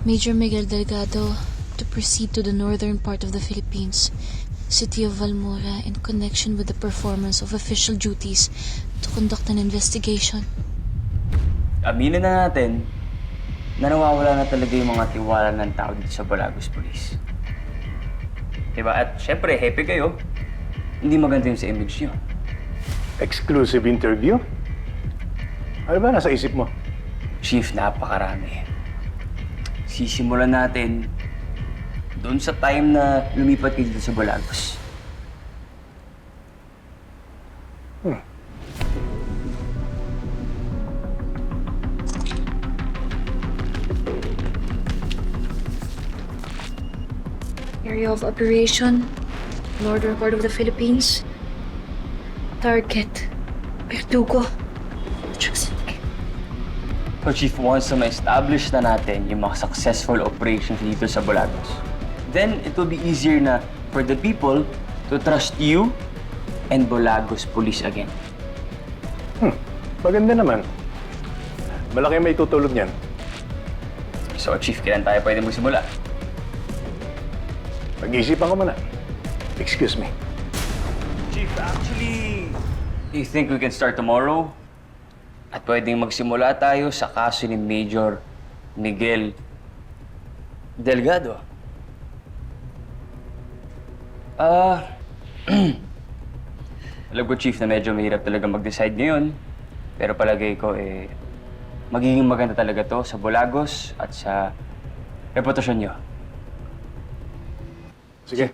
Major Miguel Delgado to proceed to the northern part of the Philippines, city of Valmora, in connection with the performance of official duties to conduct an investigation. Aminin na natin na nawawala na talaga yung mga tiwala ng tao dito sa Balagos Police. Diba? At syempre, happy kayo. Hindi maganda yun sa image nyo. Exclusive interview? Ano ba nasa isip mo? Chief, napakarami. Sisimulan natin doon sa time na lumipat kayo dito sa Balagos. Area of operation, northern part of the Philippines. Target, Verdugo. Drug syndicate. So, Chief, once na ma-establish na natin yung mga successful operations dito sa Balagos, then it will be easier na for the people to trust you and Balagos Police again. Maganda naman. Malaki may tutulog niyan. So, Chief, kailan tayo pwede magsimula? Pag-iisipan ko muna. Excuse me. Chief, actually, do you think we can start tomorrow? At pwedeng magsimula tayo sa kaso ni Major Miguel Delgado. Alam ko, Chief, na medyo mahirap talaga mag-decide ngayon. Pero palagay ko, magiging maganda talaga to sa Balagos at sa reputasyon nyo. Sige.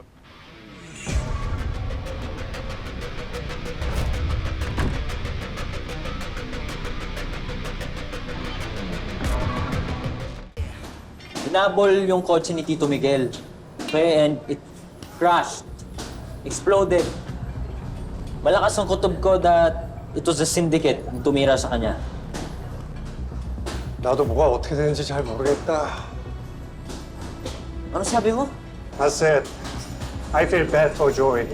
Hinabol yung kotse ni Tito Miguel. Okay, and it crashed. Exploded. Malakas ang kutob ko that it was a syndicate ang tumira sa kanya. 나도 뭐가 어떻게 되는지 잘 모르겠다. Ano sabi mo? I said, I feel bad for Joey.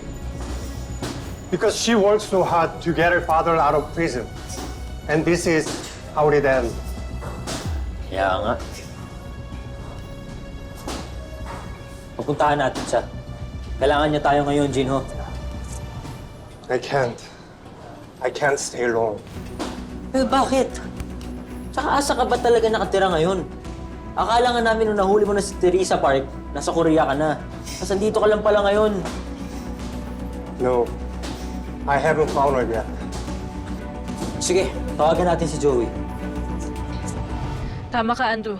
Because she worked so hard to get her father out of prison. And this is how it ends. Kaya nga. Pupuntahan natin siya. Kailangan niya tayo ngayon, Jinho. I can't. I can't stay alone. Eh, bakit? Tsaka asa ka ba talaga nakatira ngayon? Akala nga namin nung nahuli mo na si Teresa Park, nasa Korea ka na. Tapos andito ka lang pala ngayon. No, I haven't found her yet. Sige, tawagan natin si Joey. Tama ka, Andrew.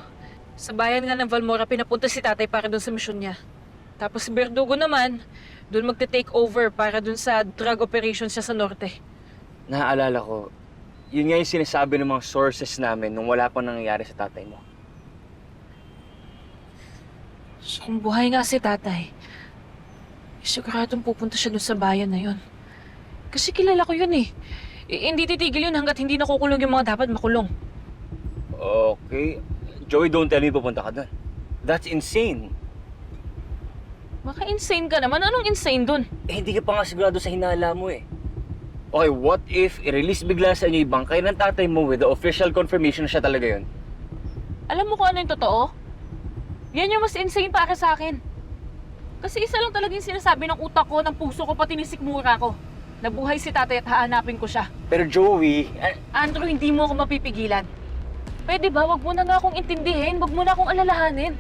Sa bayan nga ng Valmora, pinapunta si tatay para doon sa misyon niya. Tapos si Verdugo naman, doon magte-take over para doon sa drug operations siya sa norte. Naaalala ko, yun nga yung sinasabi ng mga sources namin nung wala pang nangyayari sa tatay mo. So kung buhay nga si tatay, siguradong pupunta siya doon sa bayan na yun. Kasi kilala ko yun eh. Hindi titigil yun hanggat hindi nakukulong yung mga dapat makulong. Okay. Joey, don't tell me pupunta ka doon. That's insane. Maka-insane ka naman. Anong insane doon? Hindi ka pa nga sigurado sa hinala mo eh. Okay, what if i-release bigla sa inyo yung bangkay ng tatay mo with the official confirmation na siya talaga yun? Alam mo kung ano yung totoo? Yan yung mas insane para sa akin. Kasi isa lang talagang sinasabi ng utak ko, ng puso ko, pati ni sikmura ko. Nabuhay si tatay at hahanapin ko siya. Pero Joey, Andrew, hindi mo ako mapipigilan. Pwede ba? Wag mo na nga akong intindihin. Wag mo na akong alalahanin.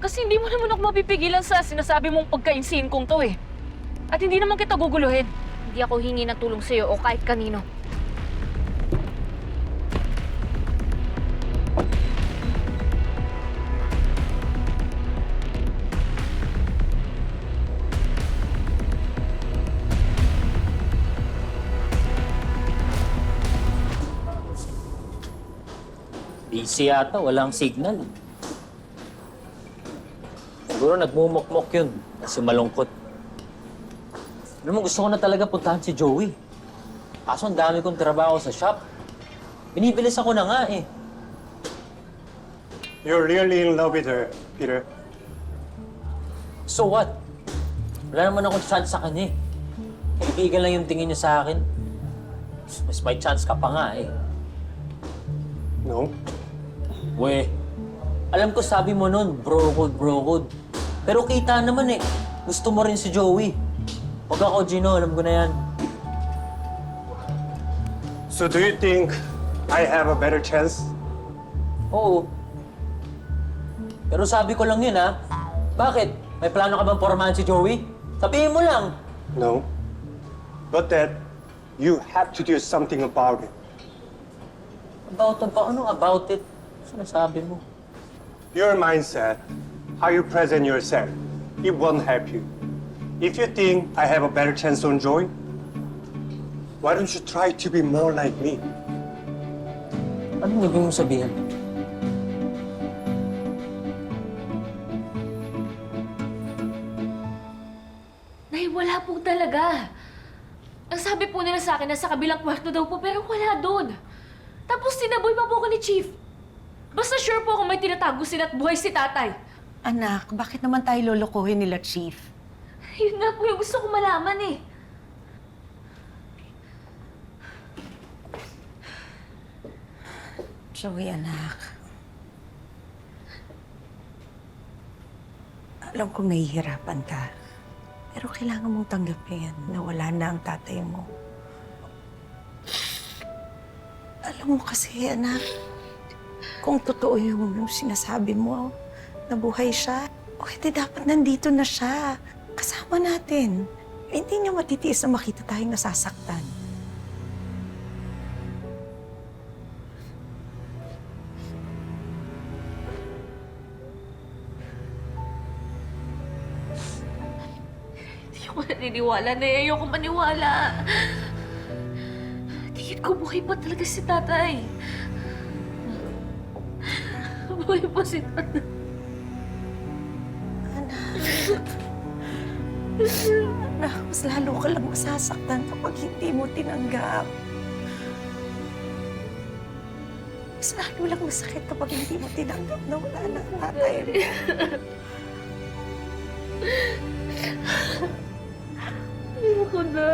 Kasi hindi mo naman ako mapipigilan sa sinasabi mong pagka-insane kong to eh. At hindi naman kita guguluhin. Hindi ako hingi ng tulong sa'yo o kahit kanino. Busy yata, walang signal. Siguro nagmumukmok yun kasi malungkot. Alam mo, gusto ko na talaga puntahan si Joey. Kaso ang dami kong trabaho sa shop. Binibilis ako na nga eh. You're really in love with her, Peter. So what? Wala naman akong chance sa kanya eh. Kaibigan lang yung tingin niya sa akin. Mas may chance ka pa nga eh. No? We, Alam ko sabi mo nun, bro code. Pero kita naman eh. Gusto mo rin si Joey. Huwag ako, Gino. Alam ko na yan. So do you think I have a better chance? Oo. Pero sabi ko lang yun, ha? Bakit? May plano ka bang pormahan si Joey? Sabihin mo lang. No. But that you have to do something about it. Ano about it? Sinasabi mo? Your mindset, how you present yourself, it won't help you. If you think I have a better chance on Joy, why don't you try to be more like me? Anong ibig mong sabihin? Nay, wala po talaga. Ang sabi po nila sa akin, nasa kabilang kwarto daw po, pero wala doon. Tapos sinaboy pa po ako ni Chief. Basta sure po kung may tinatago sila at buhay si tatay. Anak, bakit naman tayo lolokohin nila, Chief? Yun nga po yung gusto kong malaman eh. Joey, anak. Alam kong nahihirapan ka. Pero kailangan mong tanggapin na wala na ang tatay mo. Alam mo kasi, anak, kung totoo yung sinasabi mo, nabuhay siya, pwede dapat nandito na siya. Kasama natin. Hindi niya matitiis na makita tayong nasasaktan. Hindi ako naniniwala na ayoko maniwala. Tingin ko buhay pa talaga si tatay. Buhay pa si tatay. Anak, mas lalo ka lang masasaktan kapag hindi mo tinanggap. Mas lalo lang masakit kapag hindi mo tinanggap na wala na ang tatay mo. Ayoko na.